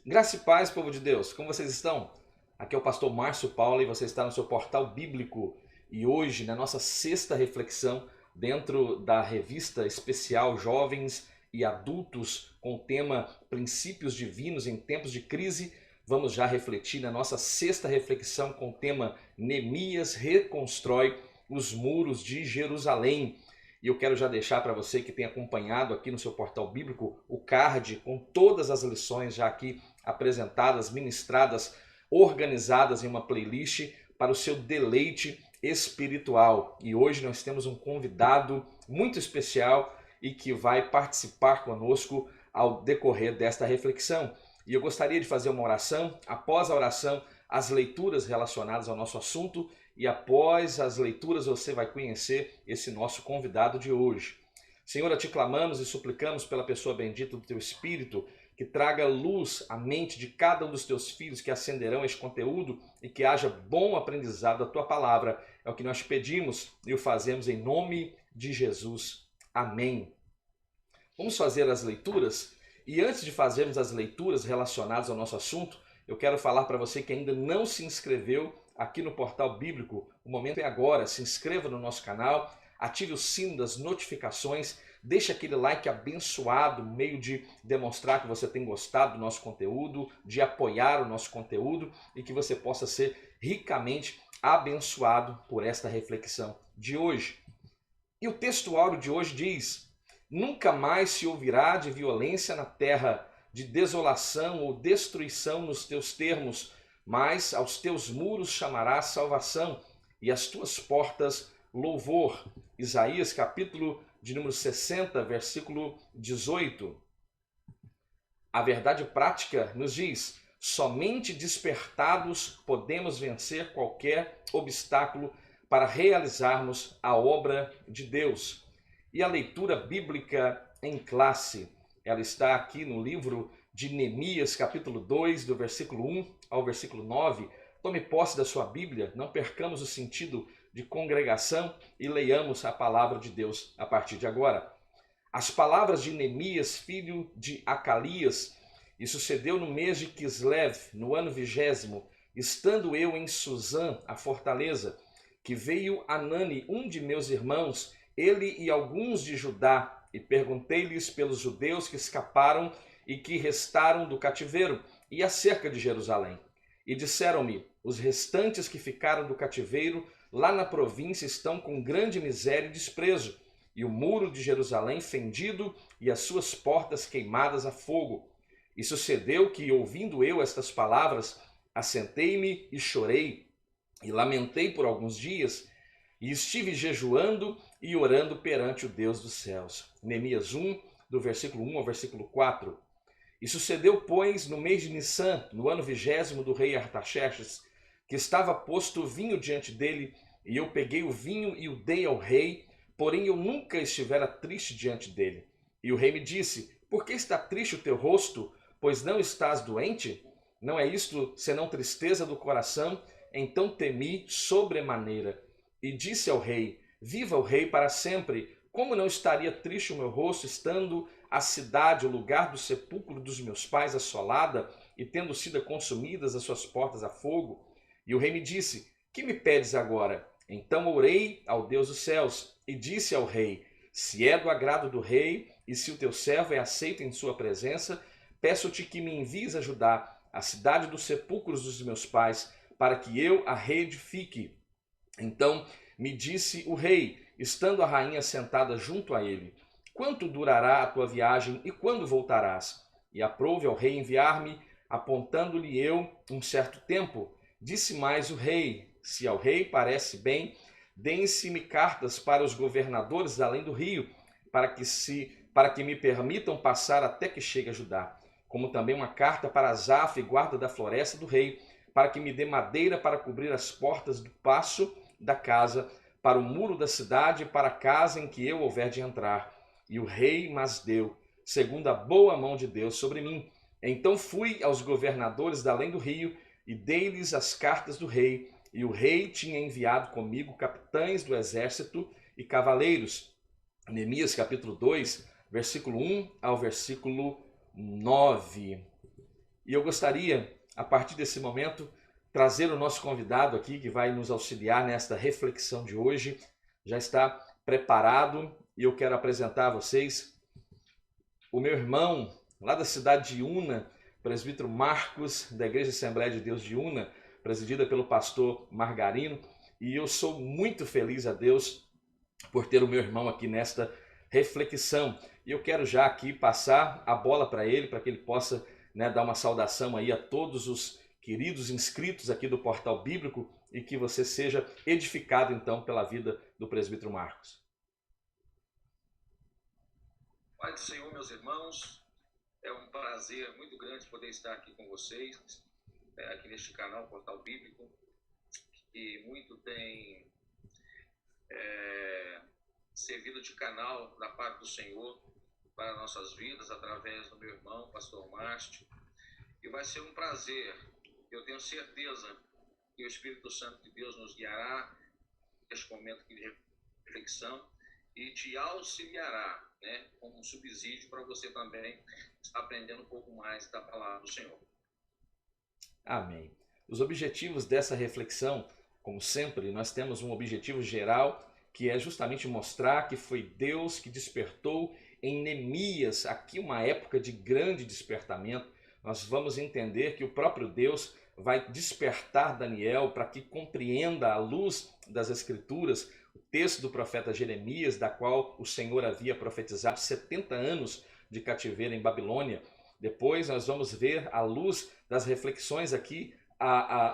Graça e paz, povo de Deus, como vocês estão? Aqui é o pastor Márcio Paulo e você está no seu portal bíblico. E hoje, na nossa sexta reflexão, dentro da revista especial Jovens e Adultos, com o tema Princípios Divinos em Tempos de Crise, vamos já refletir na nossa sexta reflexão com o tema Neemias reconstrói os muros de Jerusalém. E eu quero já deixar para você que tem acompanhado aqui no seu portal bíblico o card com todas as lições já aqui apresentadas, ministradas, organizadas em uma playlist para o seu deleite espiritual. E hoje nós temos um convidado muito especial e que vai participar conosco ao decorrer desta reflexão. E eu gostaria de fazer uma oração. Após a oração, as leituras relacionadas ao nosso assunto, e após as leituras você vai conhecer esse nosso convidado de hoje. Senhor, a te clamamos e suplicamos pela pessoa bendita do teu Espírito, que traga luz à mente de cada um dos teus filhos que acenderão este conteúdo e que haja bom aprendizado da tua palavra. É o que nós pedimos e o fazemos em nome de Jesus. Amém. Vamos fazer as leituras? E antes de fazermos as leituras relacionadas ao nosso assunto, eu quero falar para você que ainda não se inscreveu aqui no Portal Bíblico. O momento é agora. Se inscreva no nosso canal, ative o sino das notificações, deixe aquele like abençoado, meio de demonstrar que você tem gostado do nosso conteúdo, de apoiar o nosso conteúdo e que você possa ser ricamente abençoado por esta reflexão de hoje. E o texto áureo de hoje diz: nunca mais se ouvirá de violência na terra, de desolação ou destruição nos teus termos, mas aos teus muros chamarás salvação e às tuas portas louvor. Isaías capítulo de número 60, versículo 18. A verdade prática nos diz: somente despertados podemos vencer qualquer obstáculo para realizarmos a obra de Deus. E a leitura bíblica em classe, ela está aqui no livro de Neemias, capítulo 2, do versículo 1 ao versículo 9. Tome posse da sua Bíblia, não percamos o sentido de congregação e leiamos a palavra de Deus a partir de agora. As palavras de Neemias, filho de Acalias, e sucedeu no mês de Quislev, no ano 20º, estando eu em Suzã, a fortaleza, que veio Anani, um de meus irmãos, ele e alguns de Judá, e perguntei-lhes pelos judeus que escaparam e que restaram do cativeiro, e acerca de Jerusalém. E disseram-me: os restantes que ficaram do cativeiro lá na província estão com grande miséria e desprezo, e o muro de Jerusalém fendido e as suas portas queimadas a fogo. E sucedeu que, ouvindo eu estas palavras, assentei-me e chorei, e lamentei por alguns dias, e estive jejuando e orando perante o Deus dos céus. Neemias 1, do versículo 1 ao versículo 4. E sucedeu, pois, no mês de Nissan, no ano 20º do rei Artaxerxes, que estava posto vinho diante dele, e eu peguei o vinho e o dei ao rei, porém eu nunca estivera triste diante dele. E o rei me disse: por que está triste o teu rosto, pois não estás doente? Não é isto senão tristeza do coração? Então temi sobremaneira. E disse ao rei: viva o rei para sempre! Como não estaria triste o meu rosto, estando a cidade, o lugar do sepulcro dos meus pais, assolada, e tendo sido consumidas as suas portas a fogo? E o rei me disse: que me pedes agora? Então orei ao Deus dos céus, e disse ao rei: se é do agrado do rei, e se o teu servo é aceito em sua presença, peço-te que me envies a Judá, a cidade dos sepulcros dos meus pais, para que eu a reedifique. Então me disse o rei, estando a rainha sentada junto a ele: quanto durará a tua viagem e quando voltarás? E aprouve ao rei enviar-me, apontando-lhe eu um certo tempo. Disse mais o rei: se ao rei parece bem, deem-se-me cartas para os governadores além do rio, para que me permitam passar até que chegue a Judá, como também uma carta para Asaf, guarda da floresta do rei, para que me dê madeira para cobrir as portas do paço da casa, para o muro da cidade e para a casa em que eu houver de entrar. E o rei mas deu, segundo a boa mão de Deus sobre mim. Então fui aos governadores da além do rio e dei-lhes as cartas do rei. E o rei tinha enviado comigo capitães do exército e cavaleiros. Neemias capítulo 2, versículo 1 ao versículo 9. E eu gostaria, a partir desse momento, trazer o nosso convidado aqui, que vai nos auxiliar nesta reflexão de hoje. Já está preparado e eu quero apresentar a vocês o meu irmão, lá da cidade de Una, presbítero Marcos, da Igreja Assembleia de Deus de Una, presidida pelo pastor Margarino. E eu sou muito feliz a Deus por ter o meu irmão aqui nesta reflexão. E eu quero já aqui passar a bola para ele, para que ele possa, dar uma saudação aí a todos os queridos inscritos aqui do Portal Bíblico e que você seja edificado então pela vida do presbítero Marcos. Pai do Senhor, meus irmãos, é um prazer muito grande poder estar aqui com vocês, aqui neste canal Portal Bíblico, que muito tem servido de canal da parte do Senhor para nossas vidas, através do meu irmão, pastor Márcio. E vai ser um prazer, eu tenho certeza que o Espírito Santo de Deus nos guiará neste momento de reflexão e te auxiliará, como um subsídio para você também estar aprendendo um pouco mais da palavra do Senhor. Amém. Os objetivos dessa reflexão, como sempre, nós temos um objetivo geral, que é justamente mostrar que foi Deus que despertou em Neemias, aqui uma época de grande despertamento. Nós vamos entender que o próprio Deus vai despertar Daniel para que compreenda à luz das Escrituras o texto do profeta Jeremias, da qual o Senhor havia profetizado 70 anos de cativeiro em Babilônia. Depois nós vamos ver, à luz das reflexões aqui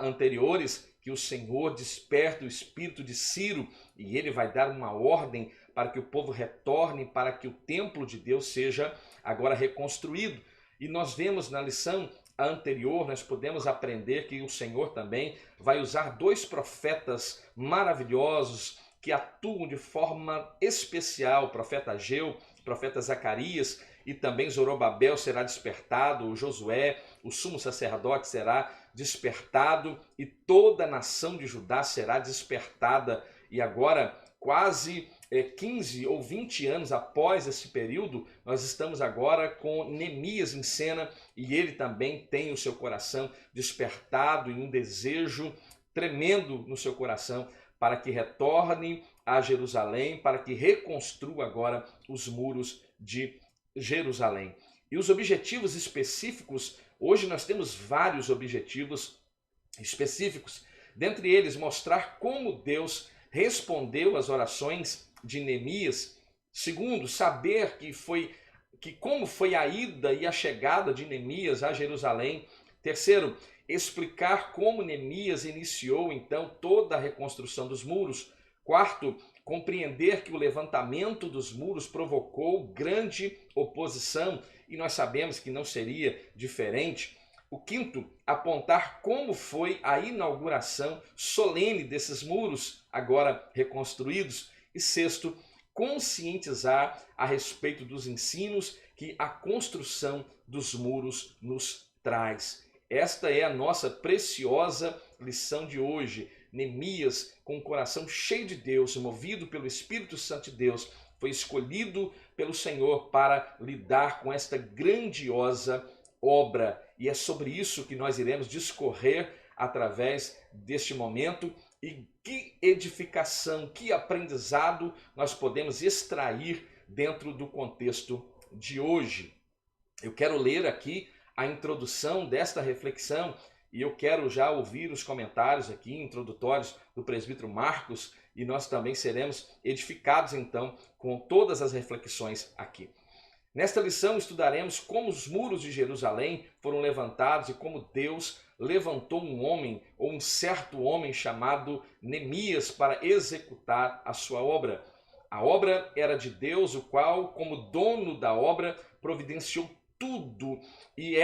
anteriores, que o Senhor desperta o espírito de Ciro e ele vai dar uma ordem para que o povo retorne, para que o templo de Deus seja agora reconstruído. E nós vemos na lição anterior, nós podemos aprender que o Senhor também vai usar dois profetas maravilhosos que atuam de forma especial, o profeta Ageu, o profeta Zacarias, e também Zorobabel será despertado, o Josué, o sumo sacerdote será despertado e toda a nação de Judá será despertada. E agora, quase 15 ou 20 anos após esse período, nós estamos agora com Neemias em cena e ele também tem o seu coração despertado em um desejo tremendo no seu coração para que retorne a Jerusalém, para que reconstrua agora os muros de Jerusalém. E os objetivos específicos, hoje nós temos vários objetivos específicos, dentre eles mostrar como Deus respondeu às orações de Neemias. Segundo, saber como foi a ida e a chegada de Neemias a Jerusalém. Terceiro, explicar como Neemias iniciou então toda a reconstrução dos muros. Quarto, compreender que o levantamento dos muros provocou grande oposição e nós sabemos que não seria diferente. O quinto, apontar como foi a inauguração solene desses muros agora reconstruídos. E sexto, conscientizar a respeito dos ensinos que a construção dos muros nos traz. Esta é a nossa preciosa lição de hoje. Neemias, com o coração cheio de Deus, movido pelo Espírito Santo de Deus, foi escolhido pelo Senhor para lidar com esta grandiosa obra. E é sobre isso que nós iremos discorrer através deste momento. E que edificação, que aprendizado nós podemos extrair dentro do contexto de hoje. Eu quero ler aqui a introdução desta reflexão e eu quero já ouvir os comentários aqui introdutórios do presbítero Marcos e nós também seremos edificados então com todas as reflexões aqui. Nesta lição estudaremos como os muros de Jerusalém foram levantados e como Deus levantou um homem ou um certo homem chamado Neemias para executar a sua obra. A obra era de Deus, o qual, como dono da obra, providenciou tudo que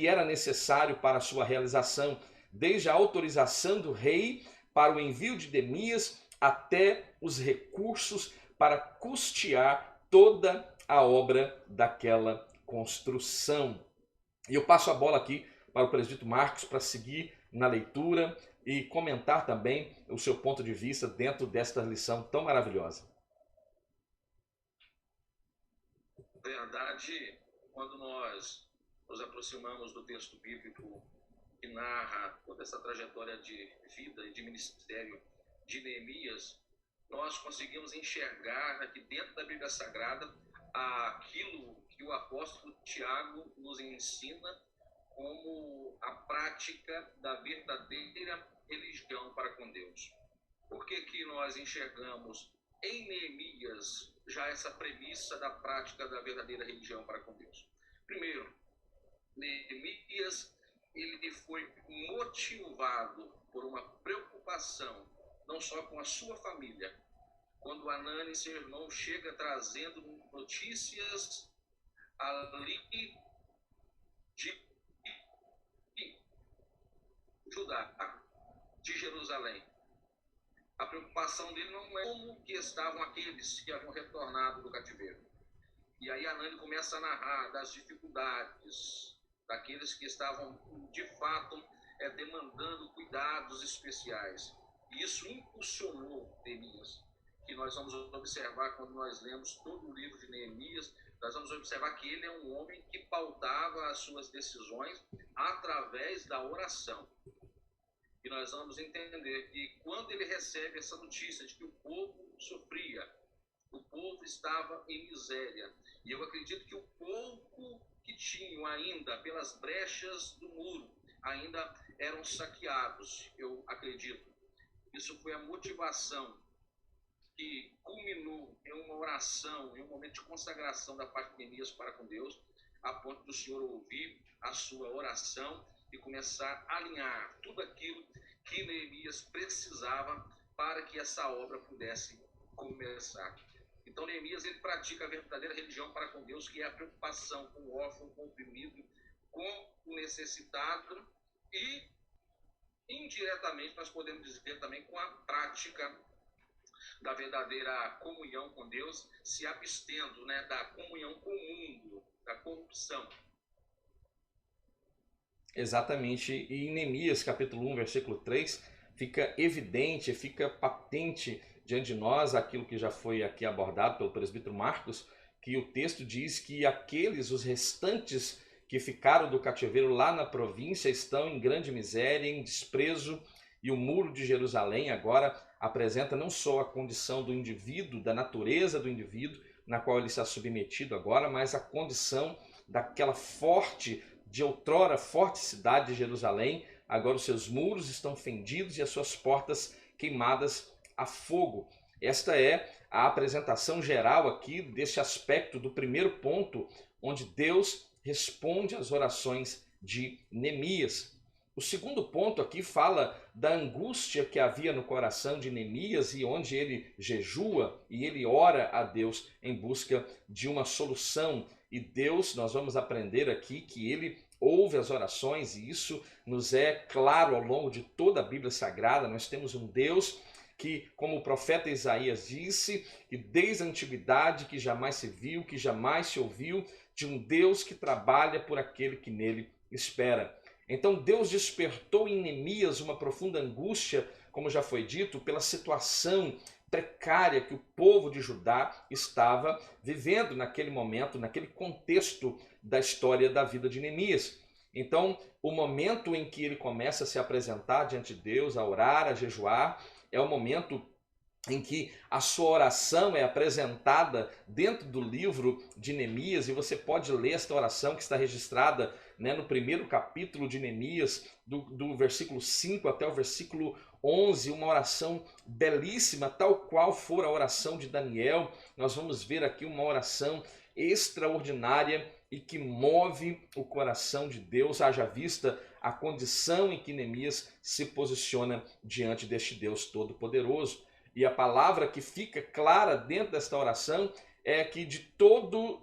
era necessário para a sua realização, desde a autorização do rei para o envio de Neemias até os recursos para custear toda a obra daquela construção. E eu passo a bola aqui para o presbítero Marcos para seguir na leitura e comentar também o seu ponto de vista dentro desta lição tão maravilhosa. Na verdade, quando nós nos aproximamos do texto bíblico que narra toda essa trajetória de vida e de ministério de Neemias, nós conseguimos enxergar aqui dentro da Bíblia Sagrada aquilo que o apóstolo Tiago nos ensina como a prática da verdadeira religião para com Deus. Por que nós enxergamos em Neemias já essa premissa da prática da verdadeira religião para com Deus? Primeiro, Neemias ele foi motivado por uma preocupação não só com a sua família. Quando Anani, seu irmão, chega trazendo notícias ali de Judá, de Jerusalém, a preocupação dele não é como que estavam aqueles que haviam retornado do cativeiro. E aí Anani começa a narrar das dificuldades daqueles que estavam, de fato, demandando cuidados especiais. E isso impulsionou Neemias, que nós vamos observar quando nós lemos todo o livro de Neemias. Nós vamos observar que ele é um homem que pautava as suas decisões através da oração. E nós vamos entender que quando ele recebe essa notícia de que o povo sofria, o povo estava em miséria, e eu acredito que o pouco que tinham ainda pelas brechas do muro ainda eram saqueados, eu acredito. Isso foi a motivação que culminou em uma oração, em um momento de consagração da parte de Neemias para com Deus, a ponto do Senhor ouvir a sua oração e começar a alinhar tudo aquilo que Neemias precisava para que essa obra pudesse começar. Então Neemias ele pratica a verdadeira religião para com Deus, que é a preocupação com o órfão, com o oprimido, com o necessitado e, indiretamente, nós podemos dizer também com a prática da verdadeira comunhão com Deus, se abstendo, da comunhão com o mundo, da corrupção. Exatamente, e em Neemias capítulo 1, versículo 3, fica evidente, fica patente diante de nós aquilo que já foi aqui abordado pelo presbítero Marcos, que o texto diz que os restantes que ficaram do cativeiro lá na província estão em grande miséria, em desprezo, e o muro de Jerusalém agora apresenta não só a condição do indivíduo, da natureza do indivíduo, na qual ele está submetido agora, mas a condição daquela de outrora forte cidade de Jerusalém. Agora os seus muros estão fendidos e as suas portas queimadas a fogo. Esta é a apresentação geral aqui deste aspecto do primeiro ponto, onde Deus responde às orações de Neemias. O segundo ponto aqui fala da angústia que havia no coração de Neemias e onde ele jejua e ele ora a Deus em busca de uma solução. E Deus, nós vamos aprender aqui que ele ouve as orações, e isso nos é claro ao longo de toda a Bíblia Sagrada. Nós temos um Deus que, como o profeta Isaías disse, que desde a antiguidade que jamais se viu, que jamais se ouviu, de um Deus que trabalha por aquele que nele espera. Então Deus despertou em Neemias uma profunda angústia, como já foi dito, pela situação precária que o povo de Judá estava vivendo naquele momento, naquele contexto da história da vida de Neemias. Então, o momento em que ele começa a se apresentar diante de Deus, a orar, a jejuar, é o momento em que a sua oração é apresentada dentro do livro de Neemias, e você pode ler esta oração que está registrada no primeiro capítulo de Neemias, do versículo 5 até o versículo 11, uma oração belíssima, tal qual for a oração de Daniel. Nós vamos ver aqui uma oração extraordinária e que move o coração de Deus, haja vista a condição em que Neemias se posiciona diante deste Deus Todo-Poderoso. E a palavra que fica clara dentro desta oração é que de todo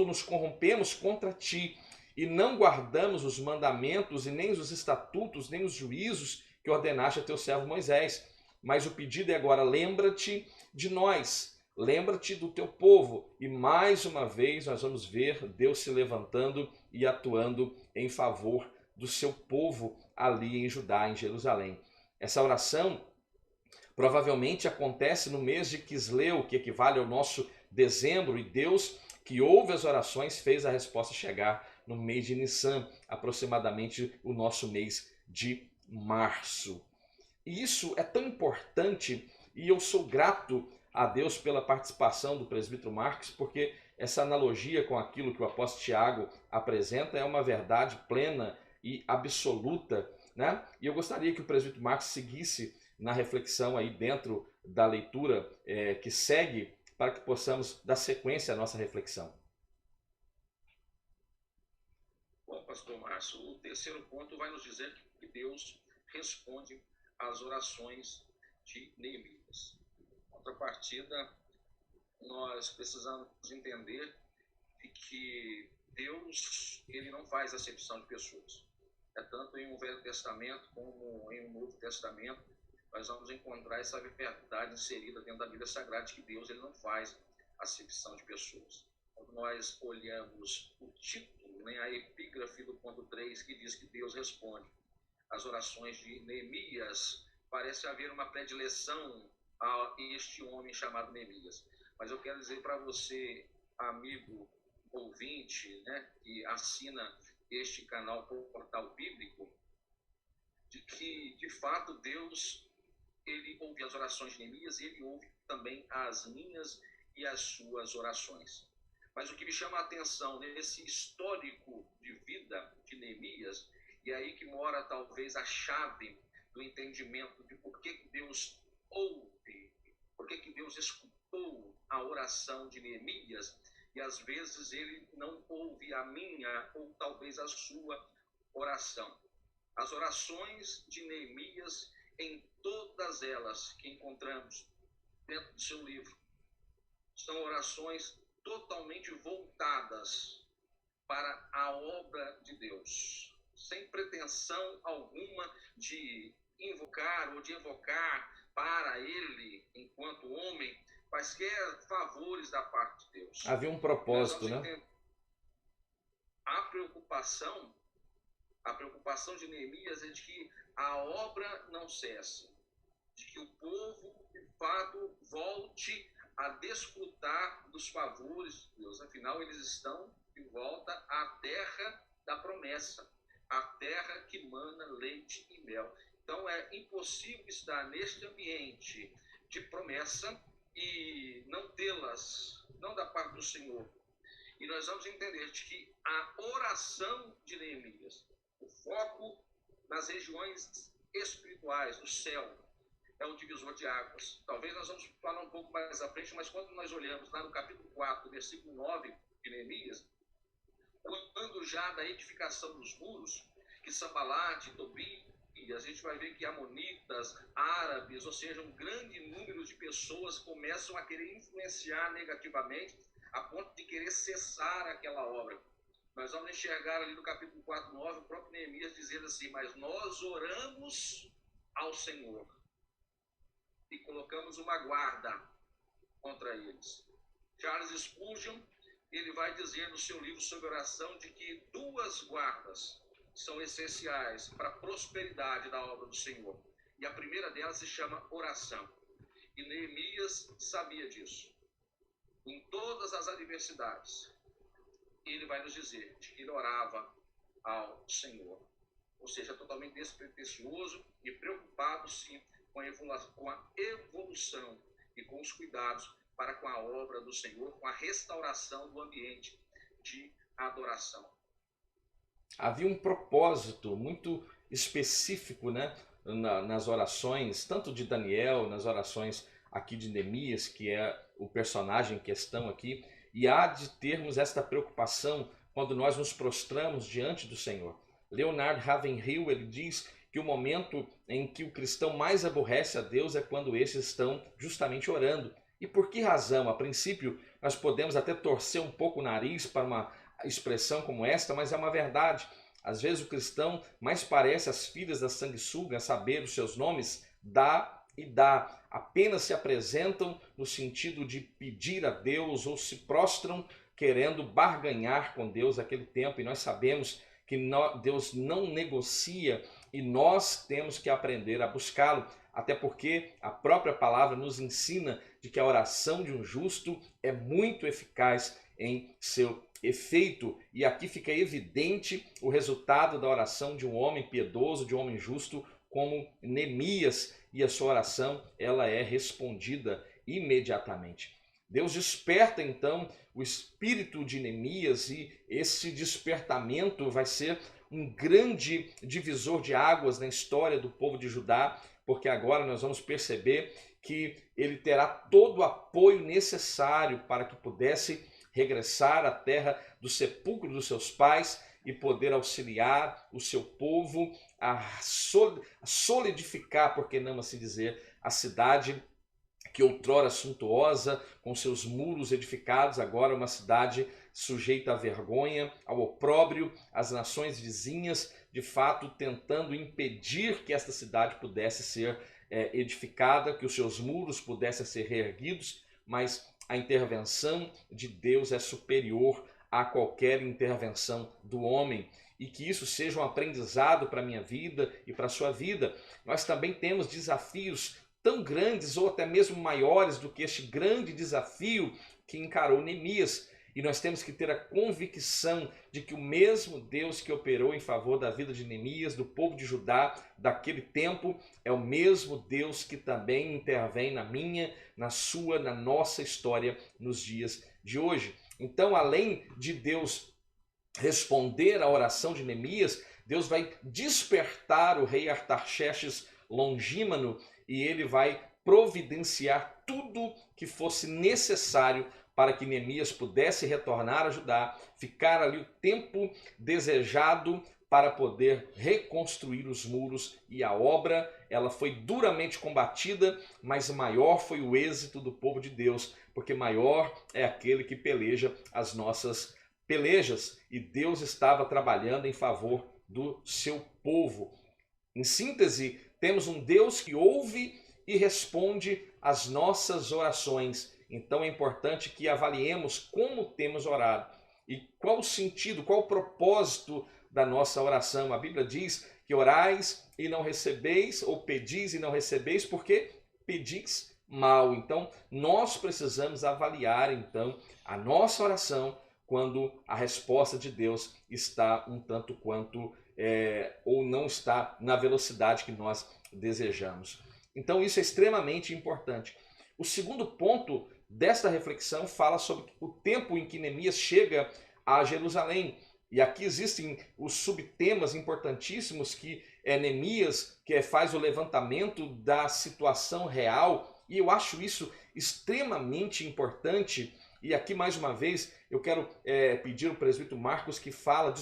nos corrompemos contra ti, e não guardamos os mandamentos e nem os estatutos, nem os juízos que ordenaste a teu servo Moisés. Mas o pedido é agora: lembra-te de nós, lembra-te do teu povo. E mais uma vez nós vamos ver Deus se levantando e atuando em favor do seu povo ali em Judá, em Jerusalém. Essa oração provavelmente acontece no mês de Quisleu, que equivale ao nosso dezembro, e Deus que ouve as orações, fez a resposta chegar no mês de Nissan, aproximadamente o nosso mês de março. E isso é tão importante e eu sou grato a Deus pela participação do presbítero Marcos, porque essa analogia com aquilo que o apóstolo Tiago apresenta é uma verdade plena e absoluta, né? E eu gostaria que o presbítero Marcos seguisse na reflexão aí dentro da leitura que segue, para que possamos dar sequência à nossa reflexão. Bom, pastor Márcio, o terceiro ponto vai nos dizer que Deus responde às orações de Neemias. Em contrapartida, nós precisamos entender que Deus, ele não faz acepção de pessoas. Tanto em um Velho Testamento como em um Novo Testamento, nós vamos encontrar essa verdade inserida dentro da Bíblia Sagrada, de que Deus, ele não faz acepção de pessoas. Quando nós olhamos o título, né, a epígrafe do ponto 3, que diz que Deus responde às orações de Neemias, parece haver uma predileção a este homem chamado Neemias. Mas eu quero dizer para você, amigo ouvinte, né, que assina este canal Portal Bíblico, de que, de fato, Deus, ele ouve as orações de Neemias e ele ouve também as minhas e as suas orações. Mas o que me chama a atenção nesse histórico de vida de Neemias, e é aí que mora talvez a chave do entendimento de por que Deus ouve, por que Deus escutou a oração de Neemias, e às vezes ele não ouve a minha ou talvez a sua oração. As orações de Neemias, em todas elas que encontramos dentro do seu livro, são orações totalmente voltadas para a obra de Deus, sem pretensão alguma de invocar ou de evocar para ele, enquanto homem, quaisquer favores da parte de Deus. Havia um propósito, né? A preocupação de Neemias é de que a obra não cesse, de que o povo, de fato, volte a desfrutar dos favores de Deus. Afinal, eles estão de volta à terra da promessa, a terra que mana leite e mel. Então, é impossível estar neste ambiente de promessa e não tê-las, não da parte do Senhor. E nós vamos entender de que a oração de Neemias, o foco nas regiões espirituais, do céu, é o divisor de águas. Talvez nós vamos falar um pouco mais à frente, mas quando nós olhamos lá no capítulo 4, versículo 9 de Neemias, quando já da edificação dos muros, que Sambalate, Tobi, e a gente vai ver que amonitas, árabes, ou seja, um grande número de pessoas começam a querer influenciar negativamente, a ponto de querer cessar aquela obra. Nós vamos enxergar ali no capítulo 4, 9, o próprio Neemias dizendo assim: mas nós oramos ao Senhor e colocamos uma guarda contra eles. Charles Spurgeon, ele vai dizer no seu livro sobre oração de que duas guardas são essenciais para a prosperidade da obra do Senhor. E a primeira delas se chama oração. E Neemias sabia disso. Em todas as adversidades, ele vai nos dizer de que ele orava ao Senhor. Ou seja, totalmente despretensioso e preocupado, sim, com a evolução e com os cuidados para com a obra do Senhor, com a restauração do ambiente de adoração. Havia um propósito muito específico, né, nas orações, tanto de Daniel, nas orações aqui de Neemias, que é o personagem em questão aqui, e há de termos esta preocupação quando nós nos prostramos diante do Senhor. Leonard Ravenhill, ele diz que o momento em que o cristão mais aborrece a Deus é quando estes estão justamente orando. E por que razão? A princípio, nós podemos até torcer um pouco o nariz para uma expressão como esta, mas é uma verdade. Às vezes o cristão mais parece as filhas da sanguessuga, a saber os seus nomes, dá e dá. Apenas se apresentam no sentido de pedir a Deus ou se prostram querendo barganhar com Deus aquele tempo. E nós sabemos que Deus não negocia e nós temos que aprender a buscá-lo. Até porque a própria palavra nos ensina de que a oração de um justo é muito eficaz, em seu efeito. E aqui fica evidente o resultado da oração de um homem piedoso, de um homem justo, como Neemias, e a sua oração ela é respondida imediatamente. Deus desperta então o espírito de Neemias, e esse despertamento vai ser um grande divisor de águas na história do povo de Judá, porque agora nós vamos perceber que ele terá todo o apoio necessário para que pudesse regressar à terra do sepulcro dos seus pais e poder auxiliar o seu povo a solidificar, por que não assim dizer, a cidade que outrora suntuosa, com seus muros edificados, agora uma cidade sujeita à vergonha, ao opróbrio, as nações vizinhas, de fato tentando impedir que esta cidade pudesse ser edificada, que os seus muros pudessem ser reerguidos, mas a intervenção de Deus é superior a qualquer intervenção do homem. E que isso seja um aprendizado para a minha vida e para a sua vida. Nós também temos desafios tão grandes ou até mesmo maiores do que este grande desafio que encarou Neemias. E nós temos que ter a convicção de que o mesmo Deus que operou em favor da vida de Neemias, do povo de Judá, daquele tempo, é o mesmo Deus que também intervém na minha, na sua, na nossa história nos dias de hoje. Então, além de Deus responder à oração de Neemias, Deus vai despertar o rei Artaxerxes Longímano e ele vai providenciar tudo que fosse necessário para que Neemias pudesse retornar a Judá, ficar ali o tempo desejado para poder reconstruir os muros. E a obra ela foi duramente combatida, mas maior foi o êxito do povo de Deus, porque maior é aquele que peleja as nossas pelejas, e Deus estava trabalhando em favor do seu povo. Em síntese, temos um Deus que ouve e responde às nossas orações. Então é importante que avaliemos como temos orado e qual o sentido, qual o propósito da nossa oração. A Bíblia diz que orais e não recebeis, ou pedis e não recebeis, porque pedis mal. Então nós precisamos avaliar então a nossa oração quando a resposta de Deus está um tanto quanto ou não está na velocidade que nós desejamos. Então isso é extremamente importante. O segundo ponto desta reflexão fala sobre o tempo em que Neemias chega a Jerusalém. E aqui existem os subtemas importantíssimos que Neemias que faz o levantamento da situação real. E eu acho isso extremamente importante. E aqui, mais uma vez, eu quero pedir ao presbítero Marcos que fale,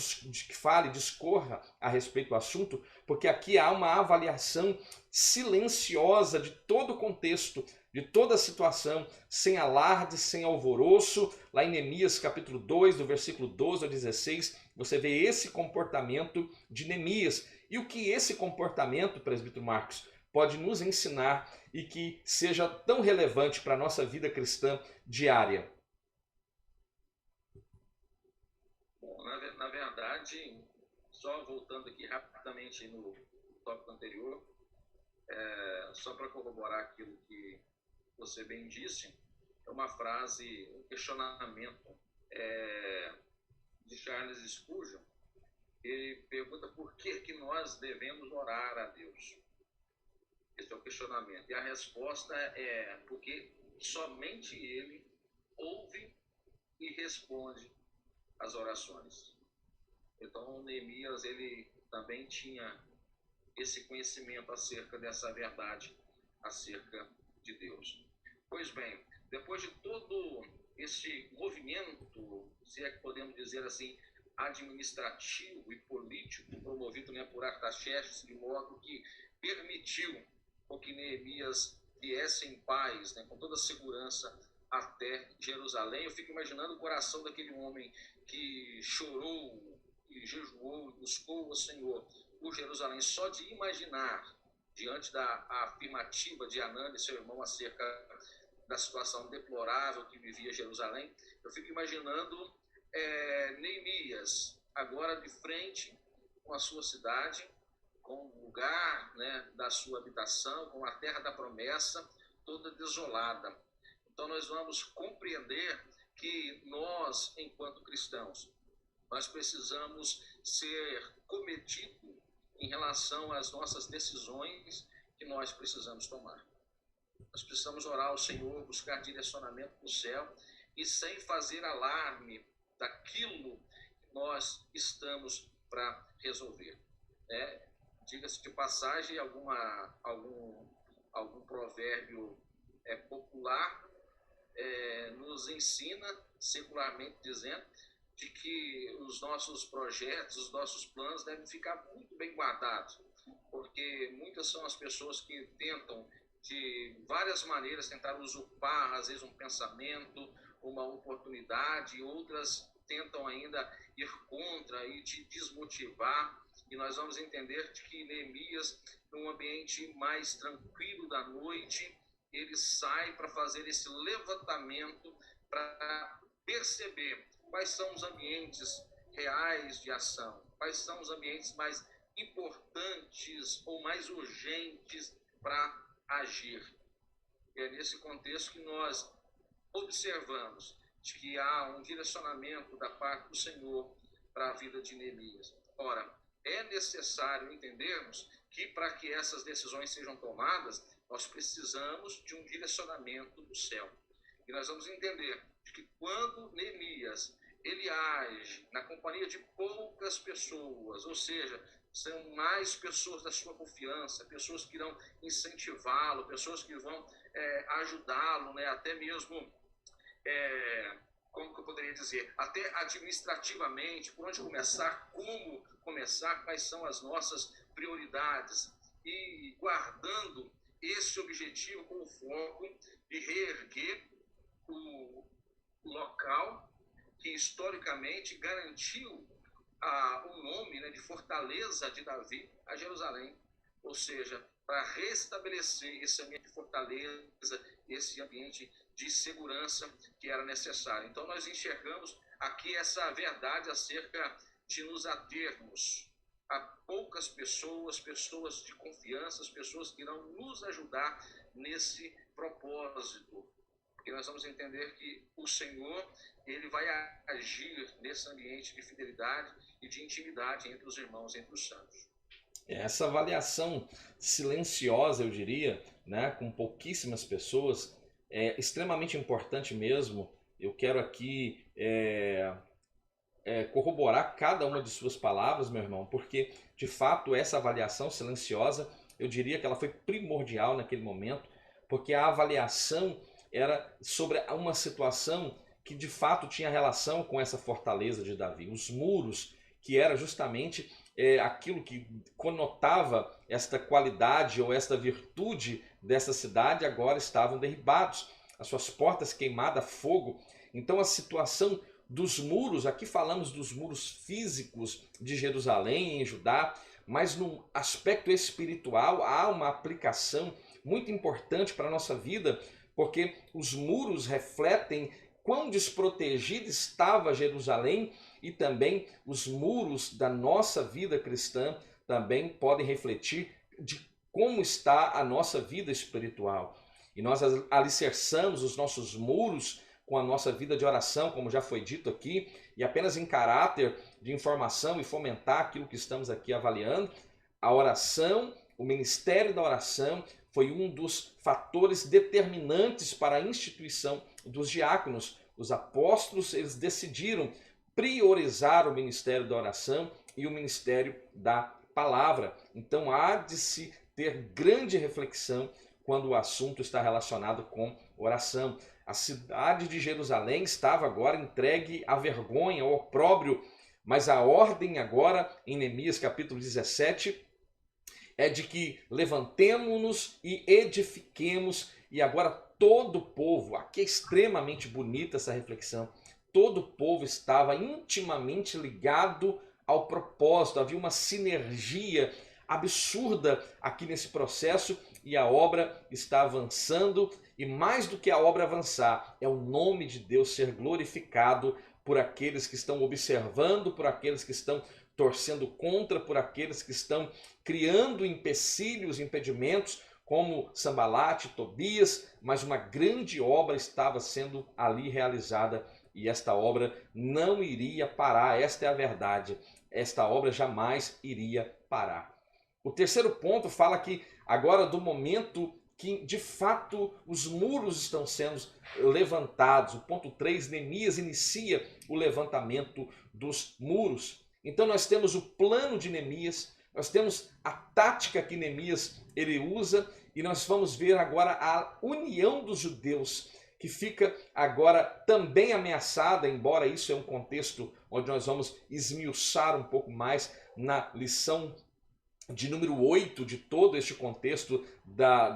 discorra a respeito do assunto, porque aqui há uma avaliação silenciosa de todo o contexto, de toda a situação, sem alarde, sem alvoroço. Lá em Neemias capítulo 2, do versículo 12 ao 16, você vê esse comportamento de Neemias. E o que esse comportamento, presbítero Marcos, pode nos ensinar e que seja tão relevante para a nossa vida cristã diária? Na verdade, só voltando aqui rapidamente no tópico anterior, só para corroborar aquilo que você bem disse, é uma frase, um questionamento de Charles Spurgeon. Ele pergunta por que nós devemos orar a Deus. Esse é o questionamento. E a resposta é porque somente Ele ouve e responde as orações. Então, Neemias, ele também tinha esse conhecimento acerca dessa verdade, acerca de Deus. Pois bem, depois de todo esse movimento, se é que podemos dizer assim, administrativo e político, promovido por Artaxerxes, de modo que permitiu que Neemias viesse em paz, com toda segurança, até Jerusalém. Eu fico imaginando o coração daquele homem que chorou e jejuou e buscou o Senhor por Jerusalém. Só de imaginar, diante da afirmativa de Anani, seu irmão, acerca da situação deplorável que vivia Jerusalém, eu fico imaginando Neemias agora de frente com a sua cidade, com o lugar da sua habitação, com a terra da promessa toda desolada. Então nós vamos compreender que nós, enquanto cristãos, nós precisamos ser comedidos em relação às nossas decisões que nós precisamos tomar. Nós precisamos orar ao Senhor, buscar direcionamento do céu e sem fazer alarme daquilo que nós estamos para resolver. Diga-se de passagem, algum provérbio popular nos ensina, secularmente dizendo, de que os nossos projetos, os nossos planos devem ficar muito bem guardados, porque muitas são as pessoas que tentam, de várias maneiras, tentar usurpar, às vezes, um pensamento, uma oportunidade, outras tentam ainda ir contra e te desmotivar. E nós vamos entender de que Neemias, num ambiente mais tranquilo da noite, ele sai para fazer esse levantamento, para perceber quais são os ambientes reais de ação, quais são os ambientes mais importantes ou mais urgentes para agir. E é nesse contexto que nós observamos de que há um direcionamento da parte do Senhor para a vida de Neemias. Ora, é necessário entendermos que para que essas decisões sejam tomadas, nós precisamos de um direcionamento do céu. E nós vamos entender que quando Neemias ele age na companhia de poucas pessoas, ou seja, são mais pessoas da sua confiança, pessoas que irão incentivá-lo, pessoas que vão ajudá-lo, né? Até mesmo, como que eu poderia dizer, até administrativamente, por onde começar, como começar, quais são as nossas prioridades, e guardando esse objetivo com o foco de reerguer o local que historicamente garantiu o nome, né, de fortaleza de Davi a Jerusalém, ou seja, para restabelecer esse ambiente de fortaleza, esse ambiente de segurança que era necessário. Então nós enxergamos aqui essa verdade acerca de nos atermos a poucas pessoas, pessoas de confiança, pessoas que irão nos ajudar nesse propósito. E nós vamos entender que o Senhor, ele vai agir nesse ambiente de fidelidade e de intimidade entre os irmãos, entre os santos. Essa avaliação silenciosa, eu diria, né, com pouquíssimas pessoas, é extremamente importante mesmo. Eu quero aqui corroborar cada uma de suas palavras, meu irmão, porque, de fato, essa avaliação silenciosa, eu diria que ela foi primordial naquele momento, porque a avaliação era sobre uma situação que de fato tinha relação com essa fortaleza de Davi. Os muros, que era justamente aquilo que conotava esta qualidade ou esta virtude dessa cidade, agora estavam derribados, as suas portas queimadas a fogo. Então a situação dos muros, aqui falamos dos muros físicos de Jerusalém, em Judá, mas no aspecto espiritual há uma aplicação muito importante para a nossa vida, porque os muros refletem quão desprotegida estava Jerusalém, e também os muros da nossa vida cristã também podem refletir de como está a nossa vida espiritual. E nós alicerçamos os nossos muros com a nossa vida de oração, como já foi dito aqui, e apenas em caráter de informação e fomentar aquilo que estamos aqui avaliando, a oração, o ministério da oração foi um dos fatores determinantes para a instituição dos diáconos. Os apóstolos, eles decidiram priorizar o ministério da oração e o ministério da palavra. Então há de se ter grande reflexão quando o assunto está relacionado com oração. A cidade de Jerusalém estava agora entregue à vergonha, ao opróbrio, mas a ordem agora, em Neemias capítulo 17, é de que levantemo-nos e edifiquemos, e agora todo o povo, aqui é extremamente bonita essa reflexão, todo o povo estava intimamente ligado ao propósito, havia uma sinergia absurda aqui nesse processo, e a obra está avançando, e mais do que a obra avançar, é o nome de Deus ser glorificado por aqueles que estão observando, por aqueles que estão torcendo contra, por aqueles que estão criando empecilhos, impedimentos, como Sambalate, Tobias, mas uma grande obra estava sendo ali realizada, e esta obra não iria parar. Esta é a verdade. Esta obra jamais iria parar. O terceiro ponto fala que agora do momento que de fato os muros estão sendo levantados. O ponto 3, Neemias inicia o levantamento dos muros. Então nós temos o plano de Neemias, nós temos a tática que Neemias ele usa, e nós vamos ver agora a união dos judeus, que fica agora também ameaçada, embora isso é um contexto onde nós vamos esmiuçar um pouco mais na lição de número 8 de todo este contexto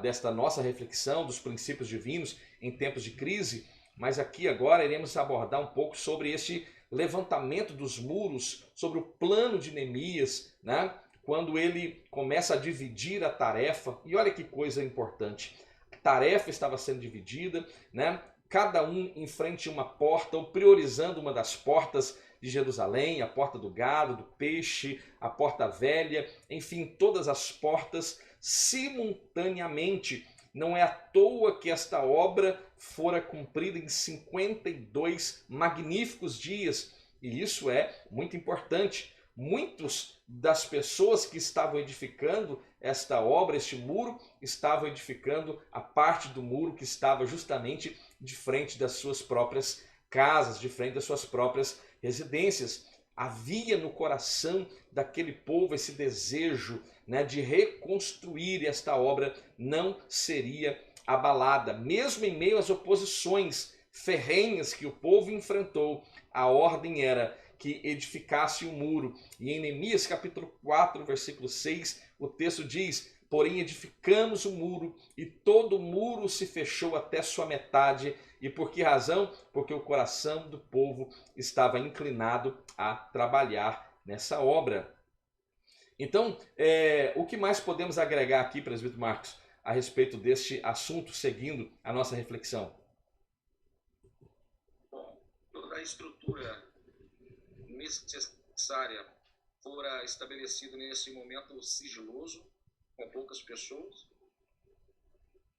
desta nossa reflexão dos princípios divinos em tempos de crise. Mas aqui agora iremos abordar um pouco sobre este levantamento dos muros, sobre o plano de Neemias, né? Quando ele começa a dividir a tarefa. E olha que coisa importante, a tarefa estava sendo dividida, né? Cada um em frente a uma porta, ou priorizando uma das portas de Jerusalém, a porta do gado, do peixe, a porta velha, enfim, todas as portas simultaneamente. Não é à toa que esta obra fora cumprida em 52 magníficos dias, e isso é muito importante. Muitas das pessoas que estavam edificando esta obra, este muro, estavam edificando a parte do muro que estava justamente de frente das suas próprias casas, de frente das suas próprias residências. Havia no coração daquele povo esse desejo, né, de reconstruir. Esta obra não seria abalada. Mesmo em meio às oposições ferrenhas que o povo enfrentou, a ordem era que edificasse o muro. E em Neemias capítulo 4, versículo 6, o texto diz: porém edificamos o muro, e todo o muro se fechou até sua metade. E por que razão? Porque o coração do povo estava inclinado a trabalhar nessa obra. Então, o que mais podemos agregar aqui, presbítero Marcos, a respeito deste assunto, seguindo a nossa reflexão? Bom, toda a estrutura necessária fora estabelecida nesse momento sigiloso, com poucas pessoas,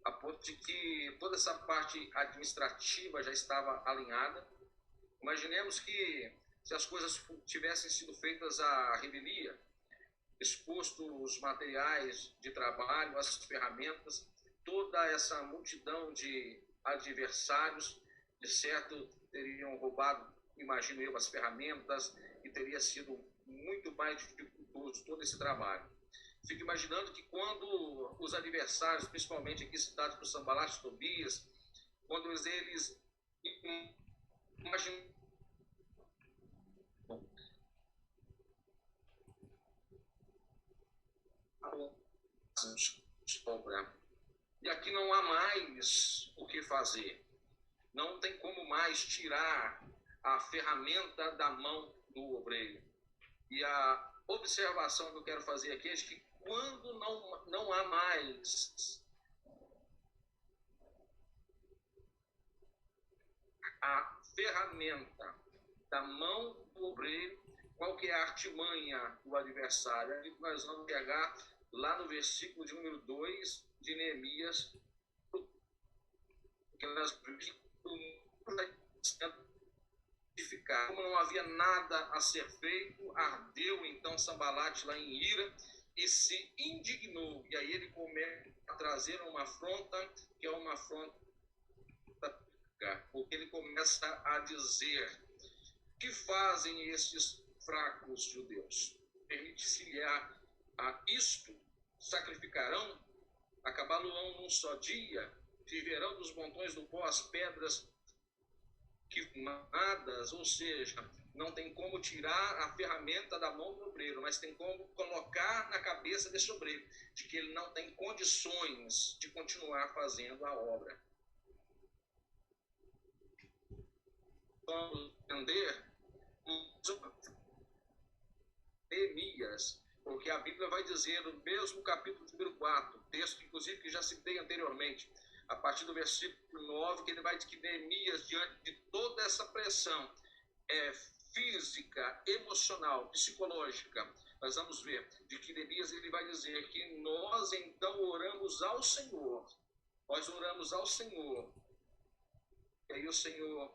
a ponto de que toda essa parte administrativa já estava alinhada. Imaginemos que se as coisas tivessem sido feitas à revelia, exposto os materiais de trabalho, as ferramentas, toda essa multidão de adversários, de certo, teriam roubado, imagino eu, as ferramentas, e teria sido muito mais dificultoso todo esse trabalho. Fico imaginando que quando os adversários, principalmente aqui citados por Sanballat e Tobias, quando eles imaginam e aqui não há mais o que fazer, não tem como mais tirar a ferramenta da mão do obreiro. E a observação que eu quero fazer aqui é de que quando não há mais a ferramenta da mão do obreiro, qual que é a artimanha do adversário? É que nós vamos pegar lá no versículo de número 2 de Neemias, que nós como não havia nada a ser feito, ardeu então Sanballat lá em ira e se indignou. E aí ele começa a trazer uma afronta, que é uma afronta, porque ele começa a dizer: que fazem estes fracos judeus? Permite-se-lhe a isto? Sacrificarão? Acabá-lo-ão num só dia? Viverão dos montões do pó as pedras queimadas? Ou seja, não tem como tirar a ferramenta da mão do obreiro, mas tem como colocar na cabeça desse obreiro de que ele não tem condições de continuar fazendo a obra. Vamos entender Neemias, porque a Bíblia vai dizer no mesmo capítulo número 4, texto inclusive que já citei anteriormente, a partir do versículo 9, que ele vai dizer que Neemias, diante de toda essa pressão física, emocional, psicológica, nós vamos ver de que Neemias ele vai dizer que nós então oramos ao Senhor, e aí o Senhor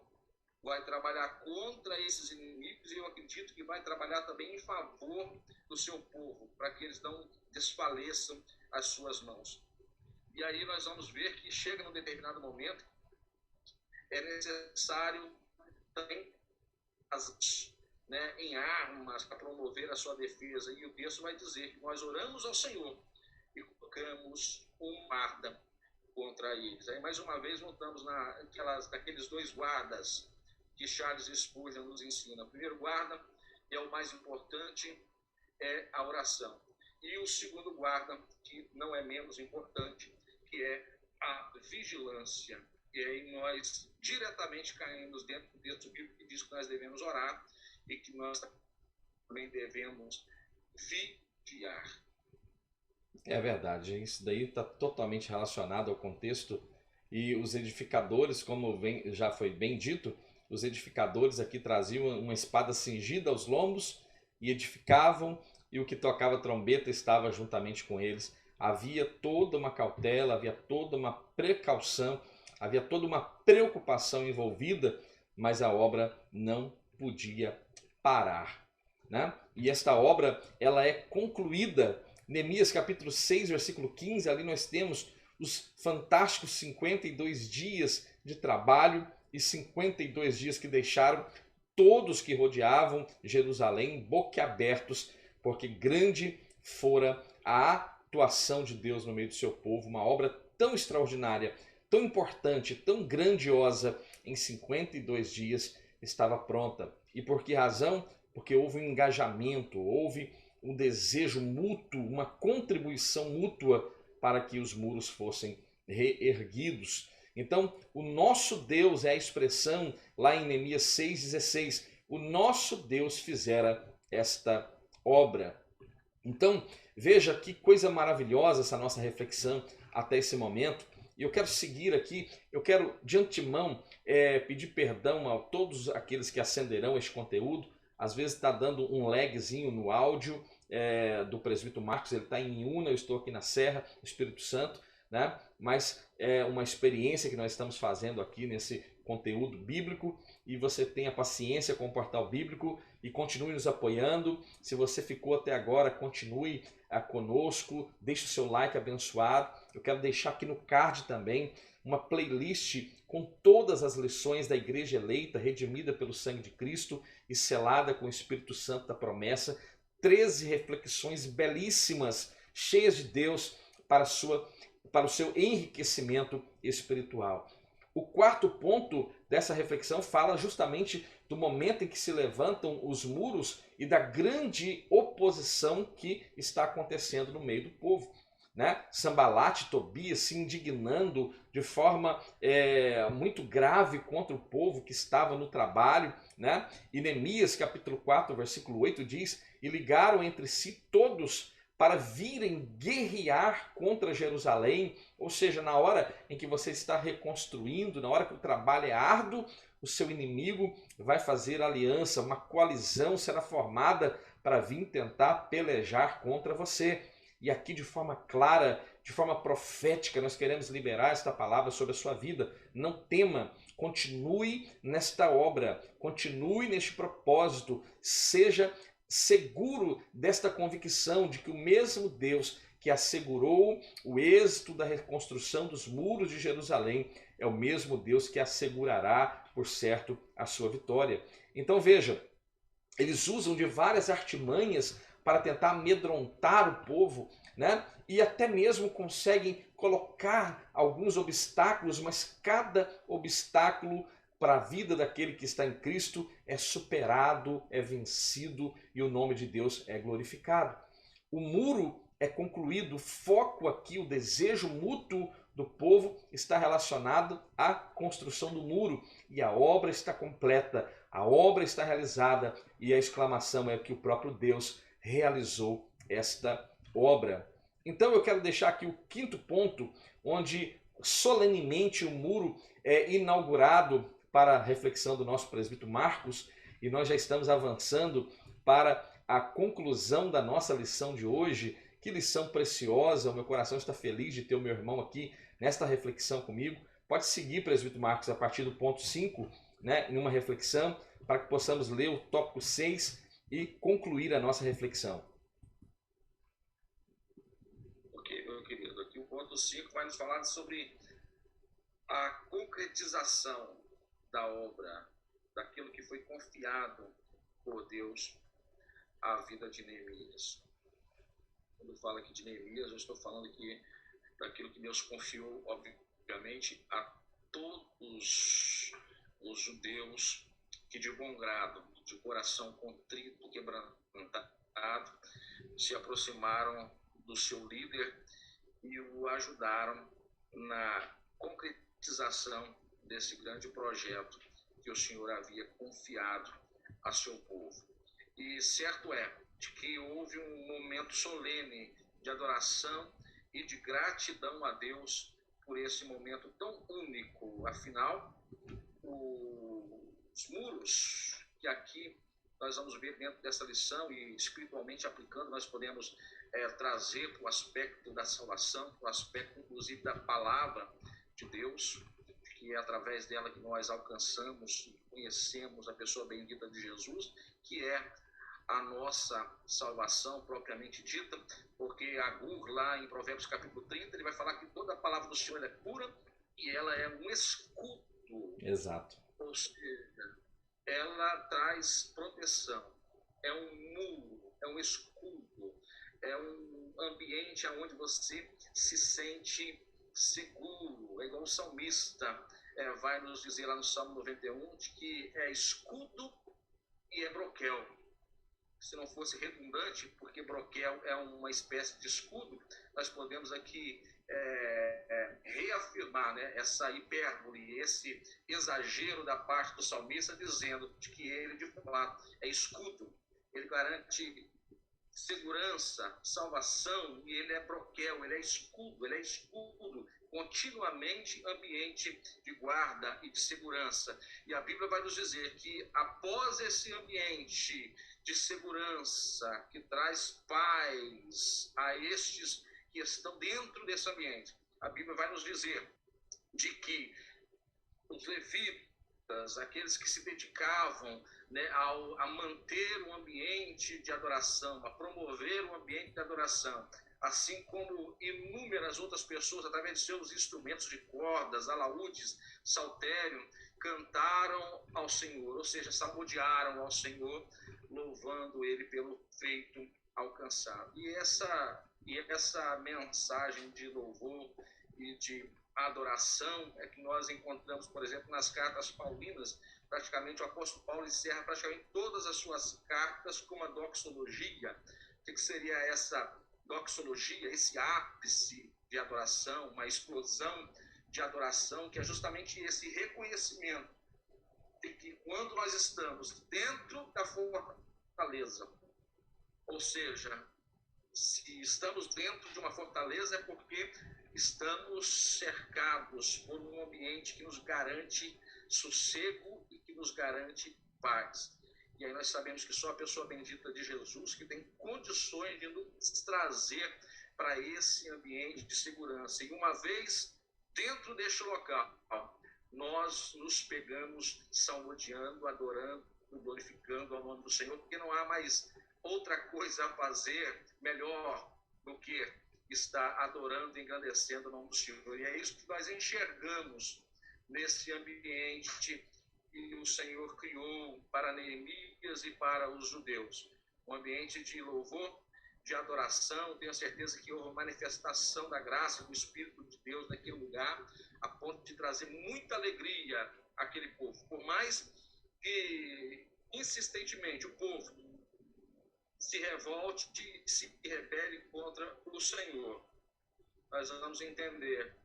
vai trabalhar contra esses inimigos e eu acredito que vai trabalhar também em favor do seu povo, para que eles não desfaleçam as suas mãos. E aí nós vamos ver que chega num determinado momento, é necessário também em armas para promover a sua defesa. E o texto vai dizer que nós oramos ao Senhor e colocamos um guarda contra eles. Aí mais uma vez voltamos naqueles dois guardas que Charles Spurgeon nos ensina. O primeiro guarda, é o mais importante, é a oração. E o segundo guarda, que não é menos importante, que é a vigilância. E aí nós diretamente caímos dentro do texto bíblico que diz que nós devemos orar e que nós também devemos vigiar. É verdade, isso daí está totalmente relacionado ao contexto e os edificadores, como já foi bem dito, os edificadores aqui traziam uma espada cingida aos lombos e edificavam, e o que tocava trombeta estava juntamente com eles. Havia toda uma cautela, havia toda uma precaução, havia toda uma preocupação envolvida, mas a obra não podia parar, né? E esta obra, ela é concluída. Neemias capítulo 6, versículo 15, ali nós temos os fantásticos 52 dias de trabalho e 52 dias que deixaram todos que rodeavam Jerusalém boquiabertos, porque grande fora a atuação de Deus no meio do seu povo, uma obra tão extraordinária, tão importante, tão grandiosa, em 52 dias estava pronta. E por que razão? Porque houve um engajamento, houve um desejo mútuo, uma contribuição mútua para que os muros fossem reerguidos. Então, o nosso Deus é a expressão lá em Neemias 6,16. O nosso Deus fizera esta obra. Então, veja que coisa maravilhosa essa nossa reflexão até esse momento. E eu quero seguir aqui, eu quero de antemão pedir perdão a todos aqueles que acenderão este conteúdo. Às vezes está dando um lagzinho no áudio do presbítero Marcos, ele está em Una, eu estou aqui na Serra, Espírito Santo, né? Mas é uma experiência que nós estamos fazendo aqui nesse conteúdo bíblico e você tenha paciência com o Portal Bíblico e continue nos apoiando. Se você ficou até agora, continue conosco, deixe o seu like abençoado. Eu quero deixar aqui no card também uma playlist com todas as lições da igreja eleita, redimida pelo sangue de Cristo e selada com o Espírito Santo da promessa. 13 reflexões belíssimas, cheias de Deus para o seu enriquecimento espiritual. O quarto ponto dessa reflexão fala justamente do momento em que se levantam os muros e da grande oposição que está acontecendo no meio do povo, né? Sanbalate e Tobias se indignando de forma muito grave contra o povo que estava no trabalho, né? E Neemias capítulo 4, versículo 8 diz: e ligaram entre si todos para virem guerrear contra Jerusalém. Ou seja, na hora em que você está reconstruindo, na hora que o trabalho é árduo, o seu inimigo vai fazer aliança, uma coalizão será formada para vir tentar pelejar contra você. E aqui de forma clara, de forma profética, nós queremos liberar esta palavra sobre a sua vida. Não tema, continue nesta obra, continue neste propósito, seja seguro desta convicção de que o mesmo Deus que assegurou o êxito da reconstrução dos muros de Jerusalém é o mesmo Deus que assegurará, por certo, a sua vitória. Então veja, eles usam de várias artimanhas para tentar amedrontar o povo, né? E até mesmo conseguem colocar alguns obstáculos, mas cada obstáculo para a vida daquele que está em Cristo é superado, é vencido e o nome de Deus é glorificado. O muro é concluído, o foco aqui, o desejo mútuo do povo está relacionado à construção do muro e a obra está completa, a obra está realizada e a exclamação é que o próprio Deus realizou esta obra. Então eu quero deixar aqui o quinto ponto, onde solenemente o muro é inaugurado para a reflexão do nosso presbítero Marcos, e nós já estamos avançando para a conclusão da nossa lição de hoje. Que lição preciosa, o meu coração está feliz de ter o meu irmão aqui nesta reflexão comigo. Pode seguir, presbítero Marcos, a partir do ponto 5, né, em uma reflexão, para que possamos ler o tópico 6 e concluir a nossa reflexão. Ok, meu querido. Aqui o ponto 5 vai nos falar sobre a concretização da obra, daquilo que foi confiado por Deus à vida de Neemias. Quando eu falo aqui de Neemias, eu estou falando aqui daquilo que Deus confiou, obviamente, a todos os judeus que de bom grado, de coração contrito, quebrantado, se aproximaram do seu líder e o ajudaram na concretização desse grande projeto que o Senhor havia confiado a seu povo. E certo é de que houve um momento solene de adoração e de gratidão a Deus por esse momento tão único. Afinal, os muros que aqui nós vamos ver dentro dessa lição e espiritualmente aplicando, nós podemos trazer para o aspecto da salvação, para o aspecto inclusive da palavra de Deus, que é através dela que nós alcançamos, conhecemos a pessoa bendita de Jesus, que é a nossa salvação propriamente dita, porque Agur, lá em Provérbios capítulo 30, ele vai falar que toda a palavra do Senhor é pura e ela é um escudo. Exato. Ou seja, ela traz proteção, é um muro, é um escudo, é um ambiente onde você se sente seguro. É igual o salmista vai nos dizer lá no Salmo 91, de que é escudo e é broquel. Se não fosse redundante, porque broquel é uma espécie de escudo, nós podemos aqui reafirmar, né, essa hipérbole, esse exagero da parte do salmista, dizendo de que ele, de fato, é escudo. Ele garante segurança, salvação, e ele é broquel, ele é escudo, continuamente ambiente de guarda e de segurança. E a Bíblia vai nos dizer que após esse ambiente de segurança que traz paz a estes que estão dentro desse ambiente, a Bíblia vai nos dizer de que os levitas, aqueles que se dedicavam, né, a manter o ambiente de adoração, a promover o ambiente de adoração, assim como inúmeras outras pessoas, através de seus instrumentos de cordas, alaúdes, saltério, cantaram ao Senhor, ou seja, salmodiaram ao Senhor, louvando Ele pelo feito alcançado. E essa mensagem de louvor e de adoração é que nós encontramos, por exemplo, nas cartas paulinas. Praticamente o apóstolo Paulo encerra praticamente todas as suas cartas com uma doxologia. O que seria essa doxologia, esse ápice de adoração, uma explosão de adoração, que é justamente esse reconhecimento de que quando nós estamos dentro da fortaleza, ou seja, se estamos dentro de uma fortaleza é porque estamos cercados por um ambiente que nos garante sossego e que nos garante paz. E aí nós sabemos que só a pessoa bendita de Jesus que tem condições de nos trazer para esse ambiente de segurança. E uma vez dentro deste local, nós nos pegamos salmodiando, adorando, glorificando ao nome do Senhor, porque não há mais outra coisa a fazer melhor do que estar adorando e engrandecendo o nome do Senhor. E é isso que nós enxergamos nesse ambiente que o Senhor criou para Neemias e para os judeus. Um ambiente de louvor, de adoração. Tenho certeza que houve uma manifestação da graça do Espírito de Deus naquele lugar, a ponto de trazer muita alegria àquele povo. Por mais que insistentemente o povo se revolte e se rebele contra o Senhor, nós vamos entender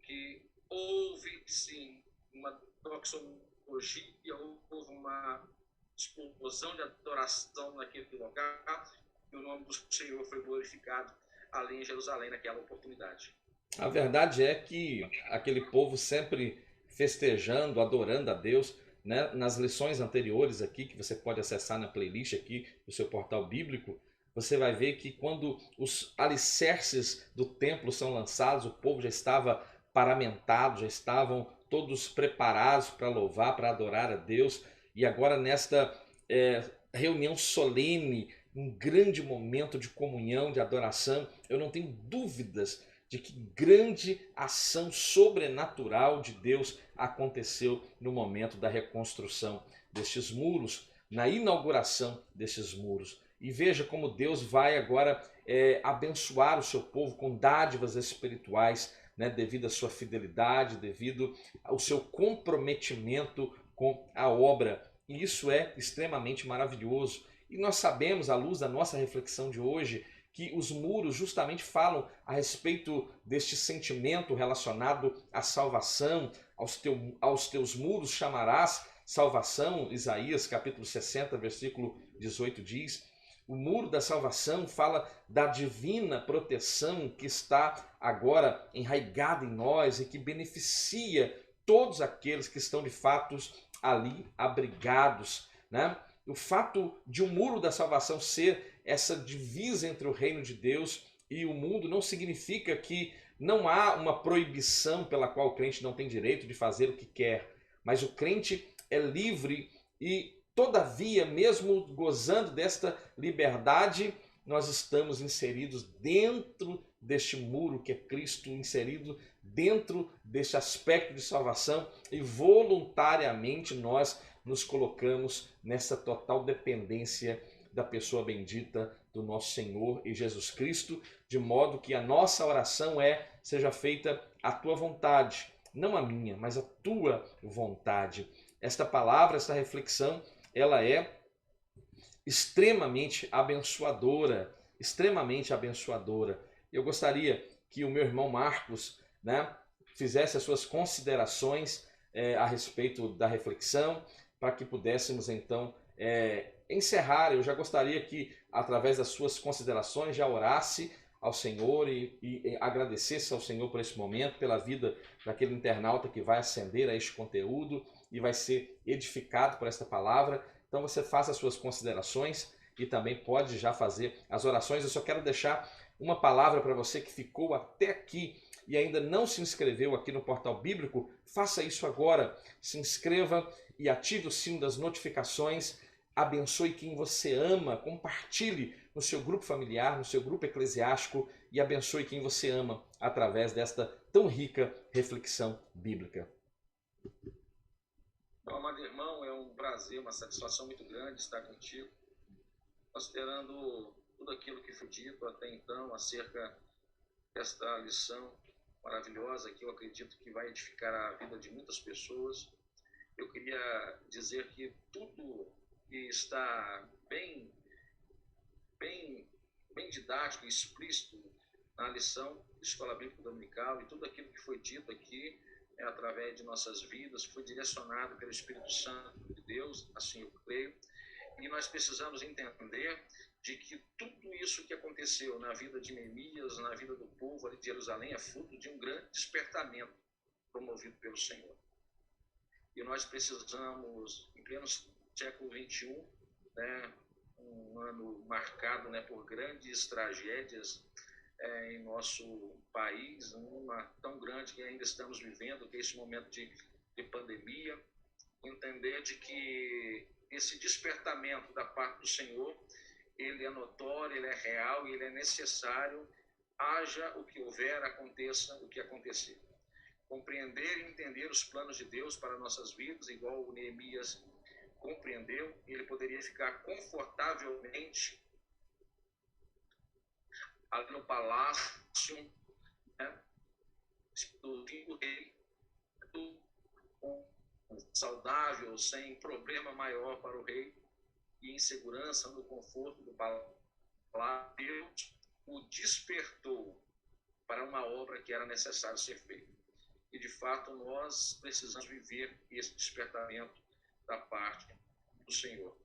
que houve sim uma doxologia, houve uma explosão de adoração naquele lugar e o nome do Senhor foi glorificado ali em Jerusalém naquela oportunidade. A verdade é que aquele povo sempre festejando, adorando a Deus, né? Nas lições anteriores aqui, que você pode acessar na playlist aqui do seu portal bíblico, você vai ver que quando os alicerces do templo são lançados, o povo já estava paramentado, já estavam todos preparados para louvar, para adorar a Deus. E agora nesta reunião solene, um grande momento de comunhão, de adoração, eu não tenho dúvidas de que grande ação sobrenatural de Deus aconteceu no momento da reconstrução destes muros, na inauguração destes muros. E veja como Deus vai agora abençoar o seu povo com dádivas espirituais, né, devido à sua fidelidade, devido ao seu comprometimento com a obra. E isso é extremamente maravilhoso. E nós sabemos, à luz da nossa reflexão de hoje, que os muros justamente falam a respeito deste sentimento relacionado à salvação. Aos teus muros chamarás salvação. Isaías capítulo 60, versículo 18 diz. O muro da salvação fala da divina proteção que está agora enraigada em nós e que beneficia todos aqueles que estão de fato ali abrigados, né? O fato de um muro da salvação ser essa divisa entre o reino de Deus e o mundo não significa que não há uma proibição pela qual o crente não tem direito de fazer o que quer, mas o crente é livre e, todavia, mesmo gozando desta liberdade, nós estamos inseridos dentro deste muro que é Cristo, inserido dentro deste aspecto de salvação, e voluntariamente nós nos colocamos nessa total dependência da pessoa bendita do nosso Senhor e Jesus Cristo, de modo que a nossa oração seja feita a tua vontade, não a minha, mas a tua vontade. Esta palavra, esta reflexão, ela é extremamente abençoadora, extremamente abençoadora. Eu gostaria que o meu irmão Marcos, né, fizesse as suas considerações a respeito da reflexão, para que pudéssemos então encerrar. Eu já gostaria que, através das suas considerações, já orasse ao Senhor e agradecesse ao Senhor por esse momento, pela vida daquele internauta que vai ascender a este conteúdo e vai ser edificado por esta palavra. Então você faça as suas considerações e também pode já fazer as orações. Eu só quero deixar uma palavra para você que ficou até aqui e ainda não se inscreveu aqui no Portal Bíblico. Faça isso agora, se inscreva e ative o sino das notificações. Abençoe quem você ama, compartilhe no seu grupo familiar, no seu grupo eclesiástico, e abençoe quem você ama através desta tão rica reflexão bíblica. Bom, amado irmão, é um prazer, uma satisfação muito grande estar contigo, considerando tudo aquilo que foi dito até então acerca desta lição maravilhosa que eu acredito que vai edificar a vida de muitas pessoas. Eu queria dizer que tudo que está bem didático e explícito na lição de Escola Bíblica Dominical, e tudo aquilo que foi dito aqui através de nossas vidas foi direcionado pelo Espírito Santo de Deus, assim eu creio, e nós precisamos entender de que tudo isso que aconteceu na vida de Neemias, na vida do povo ali de Jerusalém, é fruto de um grande despertamento promovido pelo Senhor. E nós precisamos, em pleno século XXI, né, um ano marcado, né, por grandes tragédias em nosso país, uma tão grande que ainda estamos vivendo, que é esse momento de pandemia, entender de que esse despertamento da parte do Senhor, ele é notório, ele é real e ele é necessário, haja o que houver, aconteça o que acontecer. Compreender e entender os planos de Deus para nossas vidas, igual o Neemias compreendeu, ele poderia ficar confortavelmente ali no palácio, né, do rei, saudável, sem problema maior para o rei, e em segurança, no conforto do palácio. Deus o despertou para uma obra que era necessário ser feita. E, de fato, nós precisamos viver esse despertamento da parte do Senhor.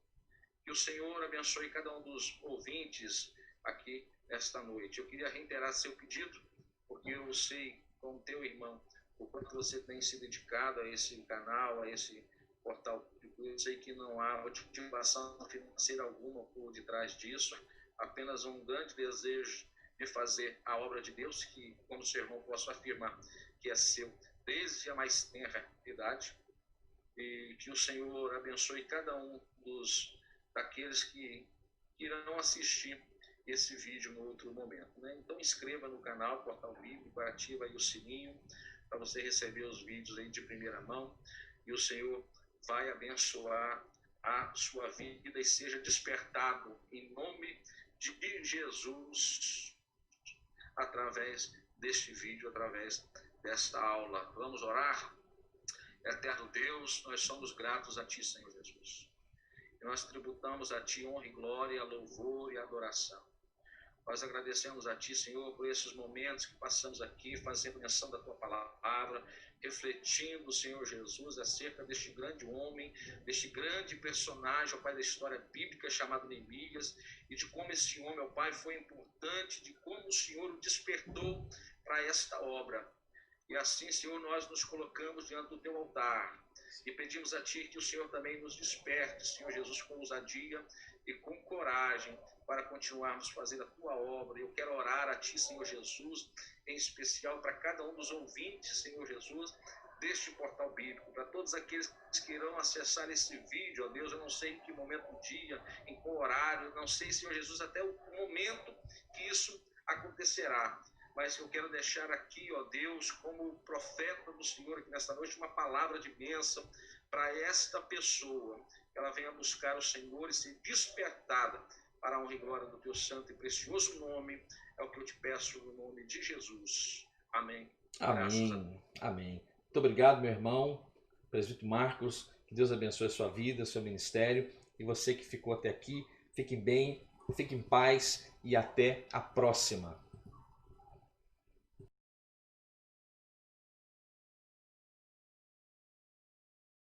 Que o Senhor abençoe cada um dos ouvintes aqui esta noite. Eu queria reiterar seu pedido, porque eu sei, como teu irmão, o quanto você tem se dedicado a esse canal, a esse portal. Eu sei que não há motivação financeira alguma por detrás disso, apenas um grande desejo de fazer a obra de Deus, que, como seu irmão, posso afirmar que é seu desde a mais tenra idade, e que o Senhor abençoe cada um daqueles que irão assistir esse vídeo no outro momento, né? Então inscreva no canal Portal Bíblico, ativa aí o sininho para você receber os vídeos aí de primeira mão, e o Senhor vai abençoar a sua vida e seja despertado em nome de Jesus através deste vídeo, através desta aula. Vamos orar? Eterno Deus, nós somos gratos a Ti, Senhor Jesus. E nós tributamos a Ti honra e glória, louvor e adoração. Nós agradecemos a Ti, Senhor, por esses momentos que passamos aqui, fazendo menção da Tua palavra, refletindo, Senhor Jesus, acerca deste grande homem, deste grande personagem, ó Pai, da história bíblica chamado Neemias, e de como esse homem, ó Pai, foi importante, de como o Senhor o despertou para esta obra. E assim, Senhor, nós nos colocamos diante do Teu altar e pedimos a Ti que o Senhor também nos desperte, Senhor Jesus, com ousadia e com coragem para continuarmos fazendo a Tua obra. Eu quero orar a Ti, Senhor Jesus, em especial para cada um dos ouvintes, Senhor Jesus, deste portal bíblico, para todos aqueles que irão acessar esse vídeo, ó Deus, eu não sei em que momento do dia, em qual horário, não sei, Senhor Jesus, até o momento que isso acontecerá. Mas eu quero deixar aqui, ó Deus, como profeta do Senhor aqui nesta noite, uma palavra de bênção para esta pessoa, que ela venha buscar o Senhor e ser despertada para a honra e glória do Teu santo e precioso nome. É o que eu te peço no nome de Jesus. Amém. Amém. Amém. Muito obrigado, meu irmão, presbítero Marcos. Que Deus abençoe a sua vida, seu ministério. E você que ficou até aqui, fique bem, fique em paz e até a próxima.